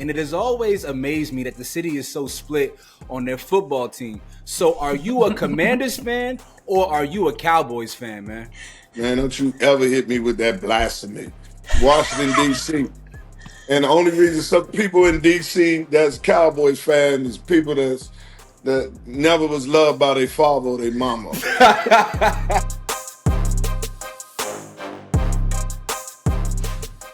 and it has always amazed me that the city is so split on their football team. So, are you a Commanders fan or are you a Cowboys fan, man? Man, don't you ever hit me with that blasphemy. Washington, D.C. And the only reason some people in D.C. that's Cowboys fan is people that never was loved by their father or their mama.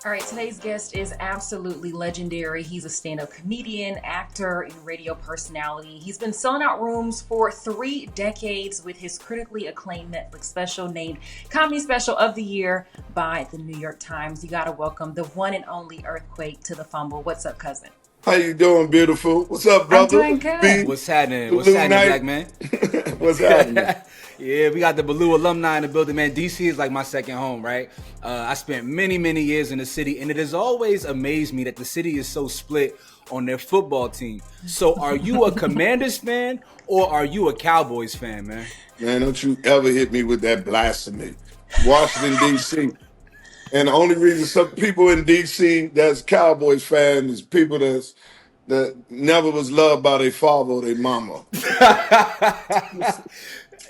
All right, today's guest is absolutely legendary. He's a stand-up comedian, actor, and radio personality. He's been selling out rooms for 3 decades with his critically acclaimed Netflix special named Comedy Special of the Year by the New York Times. You gotta welcome the one and only Earthquake to the Fumble. What's up, cousin? How you doing, beautiful? What's up, I'm brother? doing good. B, What's happening? What's Blue happening, Knight. black man? What's happening? Yeah, we got the Baloo alumni in the building, man. DC is like my second home, right? I spent many, many years in the city, and it has always amazed me that the city is so split on their football team. So, are you a Commanders fan or are you a Cowboys fan, man? Man, don't you ever hit me with that blasphemy. Washington, D.C. And the only reason some people in D.C. that's Cowboys fan is people that never was loved by their father or their mama.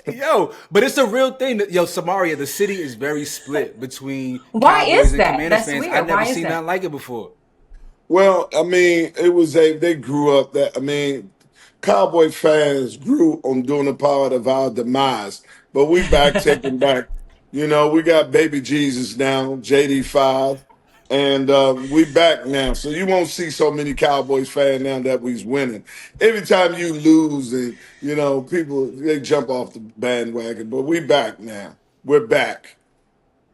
Yo, but it's a real thing. Yo, Samaria, the city is very split between Why Cowboys is and that? Commanders That's fans. weird. I've never Why is seen that? nothing like it before. Well, I mean, they grew up Cowboy fans grew on doing a part of our demise, but we back taking back. We got baby Jesus now, JD5, and we back now. So you won't see so many Cowboys fans now that we's winning. Every time you lose, and people they jump off the bandwagon, but we back now. We're back.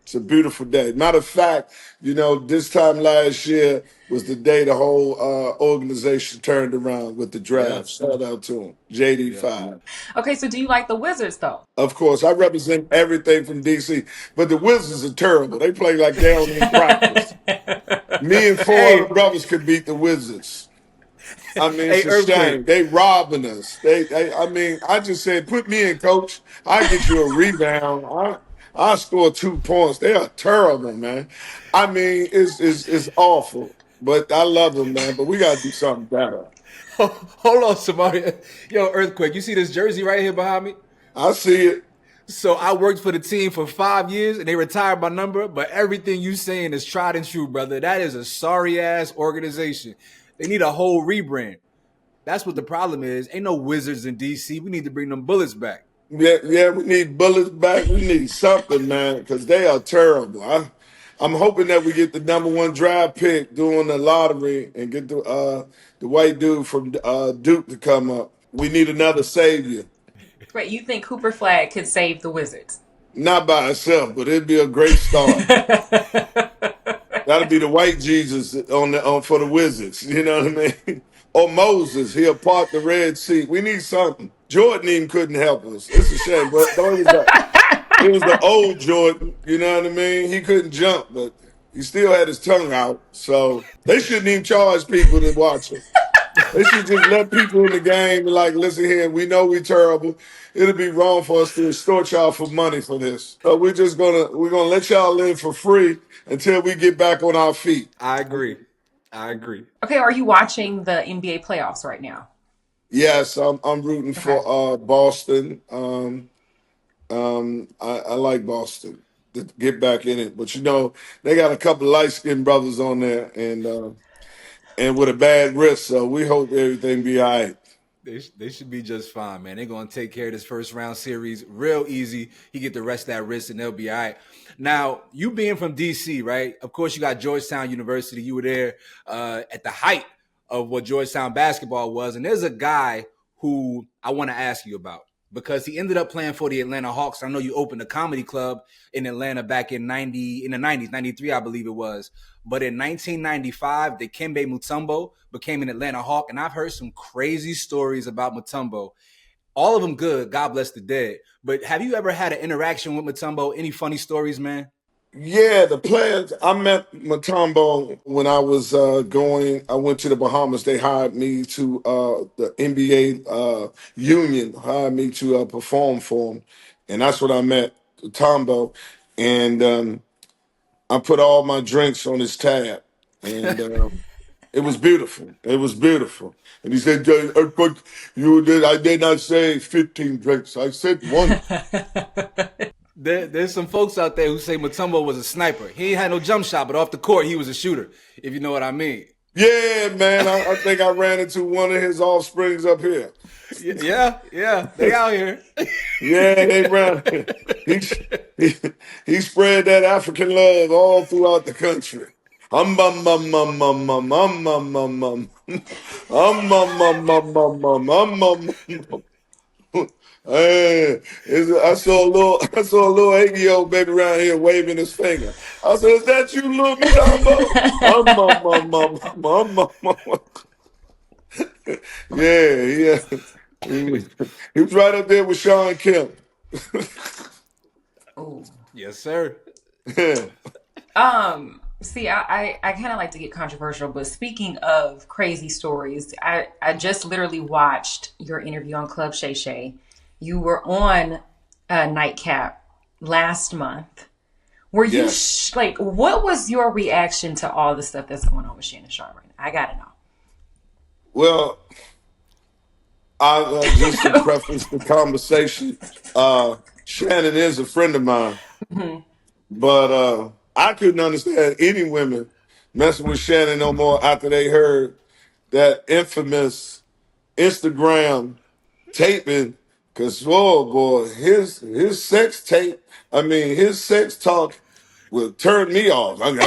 It's a beautiful day. Matter of fact, this time last year was the day the whole organization turned around with the Yeah, draft. Shout out to him, yeah. JD5. Okay, so do you like the Wizards though? Of course, I represent everything from DC, but the Wizards are terrible. They play like they don't even practice. Me and four other Hey, brothers could beat the Wizards. I mean, it's hey, a shame. Earthquake. They robbing us. I mean, I just said, put me in, coach. I get you a rebound. I score 2 points. They are terrible, man. I mean, it's awful. But I love them, man. But we gotta do something better. Hold on, Samaria. Yo, Earthquake, you see this jersey right here behind me? I see it. So I worked for the team for 5 years and they retired my number, but everything you saying is tried and true, brother. That is a sorry ass organization. They need a whole rebrand. That's what the problem is. Ain't no Wizards in DC. We need to bring them Bullets back. Yeah, we need bullets back. We need something, man, because they are terrible. I'm hoping that we get the number 1 draft pick during the lottery and get the white dude from Duke to come up. We need another savior. Right, you think Cooper Flag could save the Wizards? Not by itself, but it'd be a great start. That'll be the white Jesus on for the Wizards. You know what I mean? Or Moses, he'll part the Red Sea. We need something. Jordan even couldn't help us. It's a shame, but it was the old Jordan. You know what I mean? He couldn't jump, but he still had his tongue out. So they shouldn't even charge people to watch him. They should just let people in the game be like, listen here, we know we're terrible. It'll be wrong for us to extort y'all for money for this. So we're gonna let y'all live for free until we get back on our feet. I agree. I agree. Okay, are you watching the NBA playoffs right now? Yes, I'm rooting Okay. for Boston. I like Boston to get back in it, but they got a couple light skinned brothers on there, and with a bad wrist, so we hope everything be all right. They should be just fine, man. They're going to take care of this first round series real easy. He get the rest of that wrist and they'll be all right. Now, you being from DC, right? Of course, you got Georgetown University. You were there at the height of what Georgetown basketball was. And there's a guy who I want to ask you about because he ended up playing for the Atlanta Hawks. I know you opened a comedy club in Atlanta back in the 90s, 93, I believe it was. But in 1995, Dikembe Mutombo became an Atlanta Hawk, and I've heard some crazy stories about Mutombo. All of them good, God bless the dead. But have you ever had an interaction with Mutombo? Any funny stories, man? Yeah, the players. I met Matumbo when I was going. I went to the Bahamas. They hired me to the NBA union hired me to perform for them, and that's when I met Matumbo. And I put all my drinks on his tab, and It was beautiful. It was beautiful. And he said, Earthquake, I did not say 15 drinks. I said one. There's some folks out there who say Mutombo was a sniper. He ain't had no jump shot, but off the court he was a shooter. If you know what I mean. Yeah, man. I think I ran into one of his offsprings up here. Yeah, they out here. Yeah, they ran. He, he, he spread that African love all throughout the country. Bum bum bum bum bum bum bum bum bum. Bum bum bum bum bum bum bum. Hey, I saw a little 8-year-old baby around here waving his finger. I said, "Is that you, little Mutombo?" Yeah. He was right up there with Sean Kemp. Oh. Yes, sir. Yeah. See, I kind of like to get controversial, but speaking of crazy stories, I just literally watched your interview on Club Shay Shay. You were on Nightcap last month. Were you Yes. like, what was your reaction to all the stuff that's going on with Shannon Sharpe right now? I gotta Well, I just to know. preface the conversation, Shannon is a friend of mine, but I couldn't understand any women messing with Shannon no more after they heard that infamous Instagram taping. Cause oh boy, his sex tape, his sex talk will turn me off. What you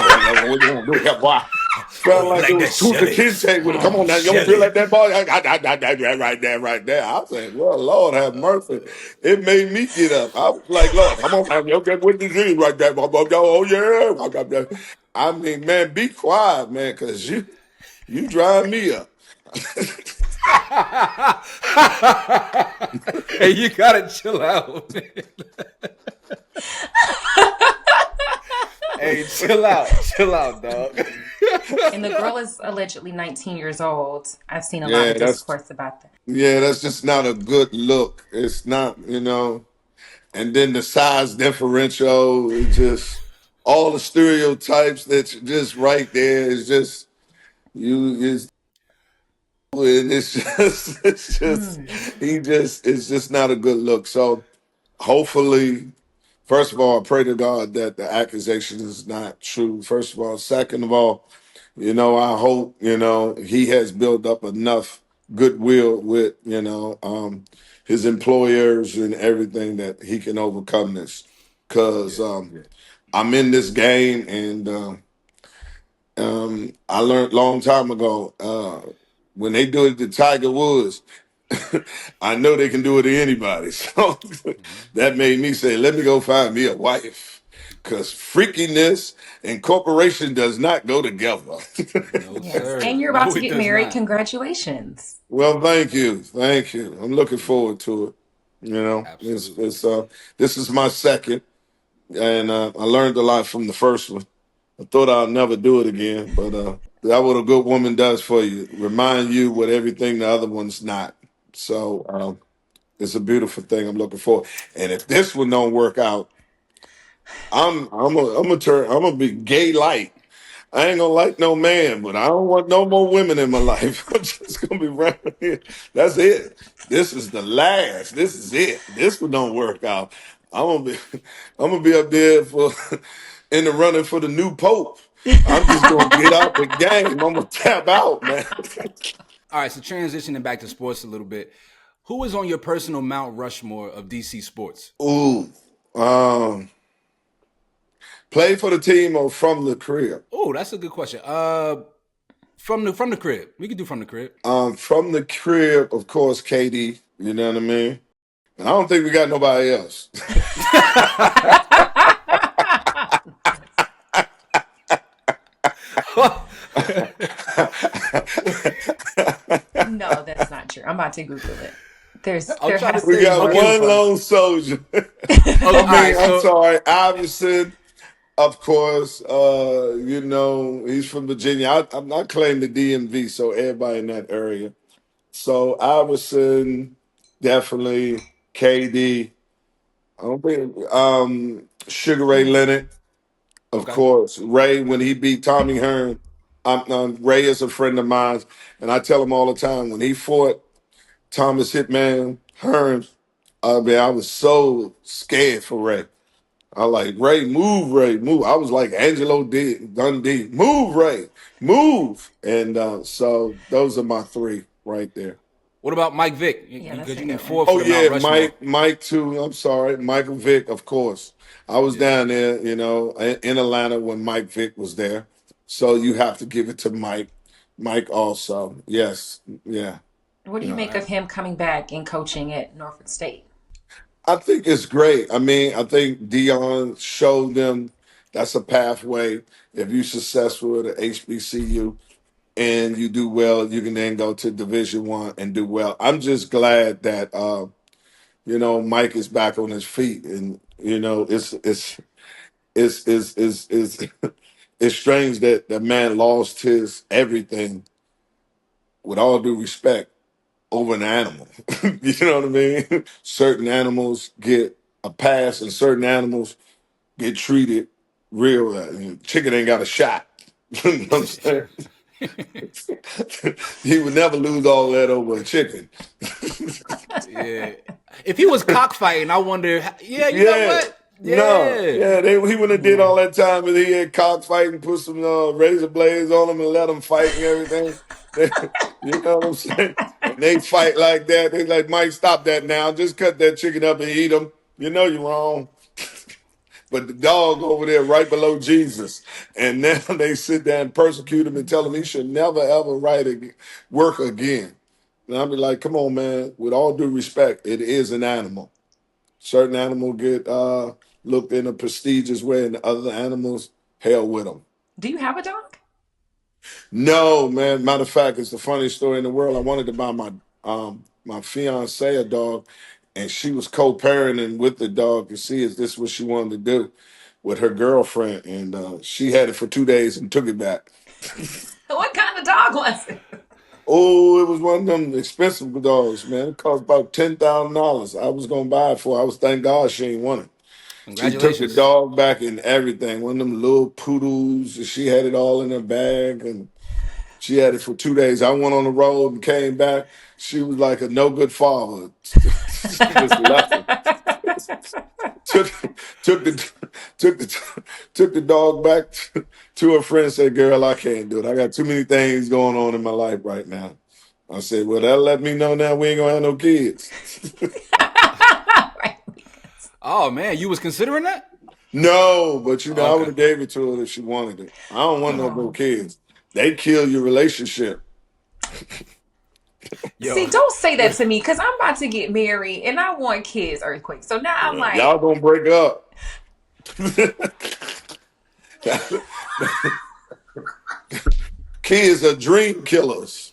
gonna do here, boy? Oh, Felt you like it like was that, Kunta Shelly? Kinte with it. Come on now, you don't feel Shelly. like that, boy? Right there. I said, well, Lord have mercy. It made me get up. I was like, Lord, come on now, you get with the disease right there, boy. Oh yeah. Man, be quiet, man, cause you drive me up. Hey, you gotta chill out, man. Hey, chill out, dog. And the girl is allegedly 19 years old. I've seen a lot Yeah, of discourse about that. that's just not a good look. It's not. And then the size differential, it just all the stereotypes that's just right there is just you is and it's just it's just Mm. it's just not a good look. So hopefully, first of all, I pray to God that the accusation is not true. First of all. Second of all, I hope, he has built up enough goodwill with, his employers and everything that he can overcome this. Because Yeah. I'm in this game and I learned a long time ago when they do it to Tiger Woods, I know they can do it to anybody. So that made me say, let me go find me a wife. Because freakiness and corporation does not go together. No, Yes. sir. And you're about No, to it get does married. not. Congratulations. Well, thank you. Thank you. I'm looking forward to it. Absolutely. This is my second, and I learned a lot from the first one. I thought I'd never do it again, but that what a good woman does for you. Remind you what everything the other one's not. So it's a beautiful thing. I'm looking for. And if this one don't work out, I'm gonna be gay light. I ain't gonna like no man, but I don't want no more women in my life. I'm just gonna be right here. That's it. This is the last. This is it. This one don't work out. I'm gonna be I'm gonna be up there for in the running for the new pope. I'm just gonna get out the game. I'm gonna tap out, man. All right, so transitioning back to sports a little bit. Who is on your personal Mount Rushmore of DC sports? Ooh. Um Play for the team or from the crib? Oh, that's a good question. From the crib. We could do from the crib. From the crib, of course, KD. You know what I mean? And I don't think we got nobody else. No, that's not true. I'm about to Google it. I'm There trying to has to We think. be got more Okay. than one one. lone soldier. All right. I'm So sorry, Iverson. Of course, he's from Virginia. I'm not claiming the DMV, so everybody in that area. So Iverson, definitely KD. I don't think Sugar Ray Mm. Leonard, of okay. course. Ray when he beat Tommy Hearn. Ray is a friend of mine, and I tell him all the time when he fought Thomas Hitman Hearns, I was so scared for Ray. I like Ray, move. I was like Dundee, move, Ray, move. And so those are my three right there. What about Mike Vick? Yeah, that's Because a you good one. fought for Oh the Mount yeah, Rushmore. Mike too. I'm sorry, Michael Vick, of course. I was Yeah. down there, in Atlanta when Mike Vick was there. So you have to give it to Mike. Mike also, yes, yeah. What do you All make right. of him coming back and coaching at Norfolk State? I think it's great. I mean, I think Dion showed them that's a pathway. If you're successful at HBCU and you do well, you can then go to Division 1 and do well. I'm just glad that Mike is back on his feet, and it's it's strange that the man lost his everything. With all due respect, over an animal. You know what I mean? Certain animals get a pass, and certain animals get treated real. Chicken ain't got a shot. You know what I'm saying? He would never lose all that over a chicken. Yeah. If he was cockfighting, I wonder. Yeah, you know Yeah. what? No, Yeah. yeah, he wouldn't have did all that time, and he had cockfighting, put some razor blades on him, and let him fight and everything. You know what I'm saying? And they fight like that. They like, Mike, stop that now. Just cut that chicken up and eat him. You know you're wrong. But the dog over there right below Jesus. And now they sit there and persecute him and tell him he should never, ever work again. And I'll be like, come on, man. With all due respect, it is an animal. Certain animals get looked in a prestigious way, and other animals, hell with them. Do you have a dog? No, man. Matter of fact, it's the funniest story in the world. I wanted to buy my fiance a dog, and she was co-parenting with the dog to see if this what she wanted to do with her girlfriend, and she had it for 2 days and took it back. What kind of dog was it? Oh, it was one of them expensive dogs, man. It cost about $10,000. I was gonna buy it for her. I was thank God she ain't want it. She took the Congratulations. dog back and everything. One of them little poodles. She had it all in her bag, and she had it for 2 days. I went on the road and came back. She was like a no good father. She just left it. Took took the took the took the dog back to her friend. Said, "Girl, I can't do it. I got too many things going on in my life right now." I said, "Well, that let me know now we ain't gonna have no kids." Right. Oh man, you was considering that? No, but I would Okay. have gave it to her if she wanted it. I don't want no Oh. kids. They kill your relationship. See, Yo. don't say that to me because I'm about to get married and I want kids, Earthquake. So now I'm Y'all like, gonna break up. Kids are dream killers.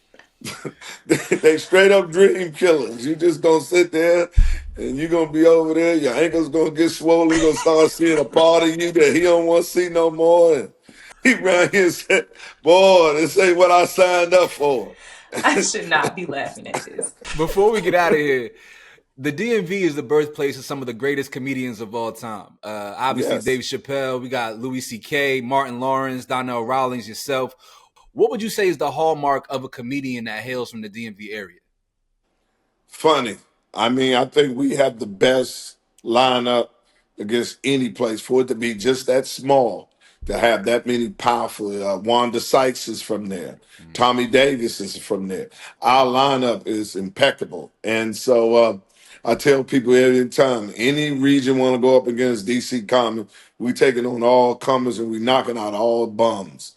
They straight up dream killers. You just gonna sit there and you gonna be over there. Your ankles gonna get swollen. You gonna start seeing a part of you that he don't want to see no more. And he ran here and said, "Boy, this ain't what I signed up for." I should not be laughing at this. Before we get out of here, the DMV is the birthplace of some of the greatest comedians of all time. Obviously, Dave Yes. Chappelle. We got Louis C.K., Martin Lawrence, Donnell Rawlings, yourself. What would you say is the hallmark of a comedian that hails from the DMV area? Funny. I mean, I think we have the best lineup against any place for it to be just that small, to have that many powerful. Wanda Sykes is from there. Tommy Davis is from there. Our lineup is impeccable. And so I tell people every time, any region want to go up against DC Comics, we taking on all comers and we knocking out all bums.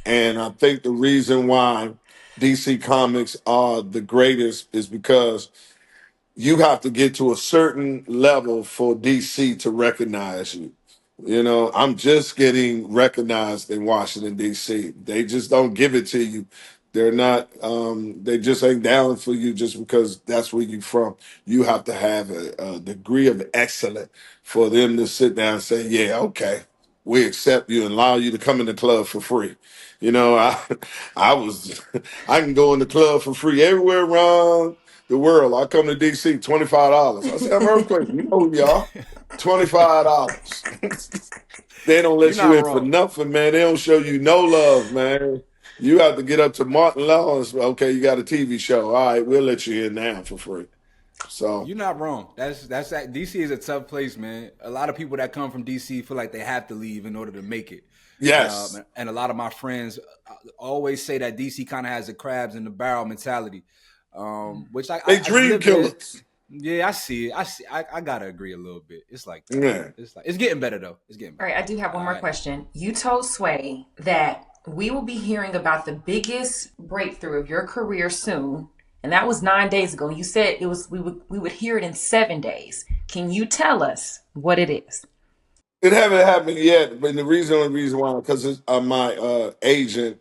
And I think the reason why DC Comics are the greatest is because you have to get to a certain level for DC to recognize you. I'm just getting recognized in Washington, D.C. They just don't give it to you. They're not, they just ain't down for you just because that's where you're from. You have to have a degree of excellence for them to sit down and say, yeah, okay, we accept you and allow you to come in the club for free. I was, I can go in the club for free everywhere around the world. I come to DC, $25. I say, I'm Earthquake. You know who you are. $25. They don't You're let you not in for wrong. nothing, man. They don't show you no love, man. You have to get up to Martin Lawrence. Okay, you got a TV show. All right, we'll let you in now for free. So You're not wrong. That's that. DC is a tough place, man. A lot of people that come from DC feel like they have to leave in order to make it. yes, And a lot of my friends always say that DC kind of has a crabs in the barrel mentality, which they I dream live there. killers. Yeah, I see it. I see. I gotta agree a little bit. It's like that. Yeah. It's getting better though. It's getting All better. right, I do have one All more right. question. You told Sway that we will be hearing about the biggest breakthrough of your career soon, and that was 9 days ago. You said it was we would hear it in 7 days. Can you tell us what it is? It haven't happened yet, but only reason why, because my agent,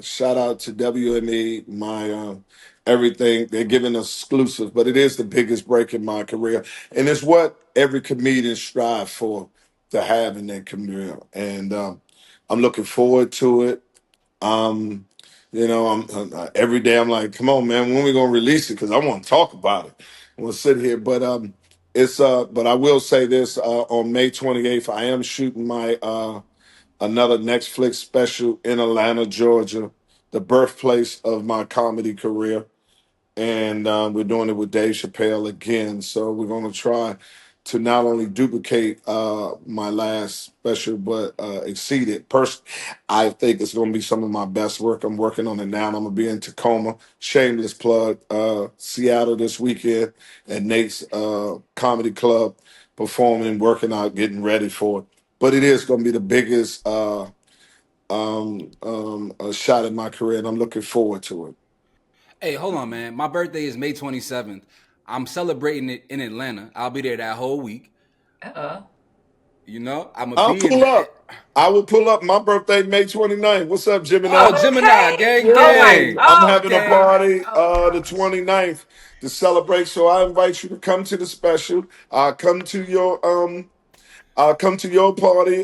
shout out to WME, my everything, they're giving us exclusive, but it is the biggest break in my career. And it's what every comedian strive for to have in their career. And I'm looking forward to it. Um, every day I'm like, come on, man, when we gonna release it? Because I want to talk about it. I want to sit here, but but I will say this: on May 28th, I am shooting my another Netflix special in Atlanta, Georgia, the birthplace of my comedy career, and we're doing it with Dave Chappelle again. So we're going to try to not only duplicate my last special, but exceed it. I think it's going to be some of my best work. I'm working on it now. And I'm going to be in Tacoma. Shameless plug. Seattle this weekend at Nate's Comedy Club, performing, working out, getting ready for it. But it is going to be the biggest shot in my career, and I'm looking forward to it. Hey, hold on, man. My birthday is May 27th. I'm celebrating it in Atlanta. I'll be there that whole week. Uh-oh. You know, I'm gonna I'll be in. pull up. I will pull up. My birthday, May 29th. What's up, Gemini? Oh, Gemini, Okay. gang, Oh my. Yeah, gang, I'm Oh. having a gang. party Oh the gosh. 29th to celebrate. So I invite you to come to the special. I'll come to your party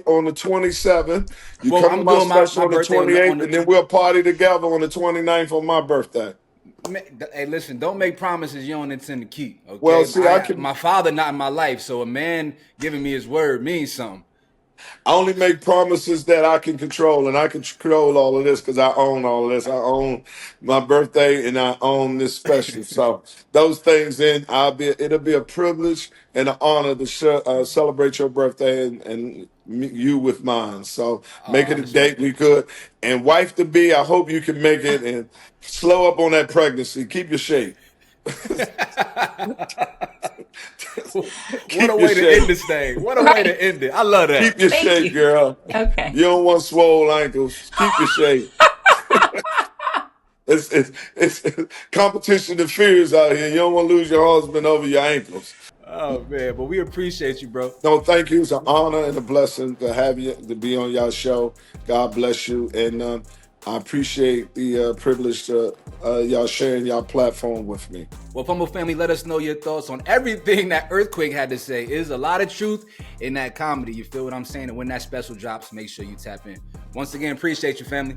on the 27th. You Well, come to I'm my doing special my on the birthday on 28th, the. and then we'll party together on the 29th on my birthday. Hey, listen, don't make promises you don't intend to keep. Well, Okay, see, I my can father not in my life, so a man giving me his word means something. I only make promises that I can control, and I can control all of this because I own all of this. I own my birthday, and I own this special. So those things, then it'll be a privilege and an honor to celebrate your birthday and you with mine. So make it a That's right. date we could. And wife to be, I hope you can make it and slow up on that pregnancy. Keep your shape. What a Keep your way to end shape. this thing. What a way Right. to end it. I love Keep that. your Thank shape, you. girl. Okay. You don't want swole ankles. Keep your shape. It's competition and fears out here. You don't want to lose your husband over your ankles. Oh man, but we appreciate you, bro. No, thank you. It's an honor and a blessing to have you to be on y'all show. God bless you, and I appreciate the privilege to y'all sharing y'all platform with me. Well, Fumble family, let us know your thoughts on everything that Earthquake had to say. There's a lot of truth in that comedy. You feel what I'm saying? And when that special drops, make sure you tap in. Once again, appreciate you, family.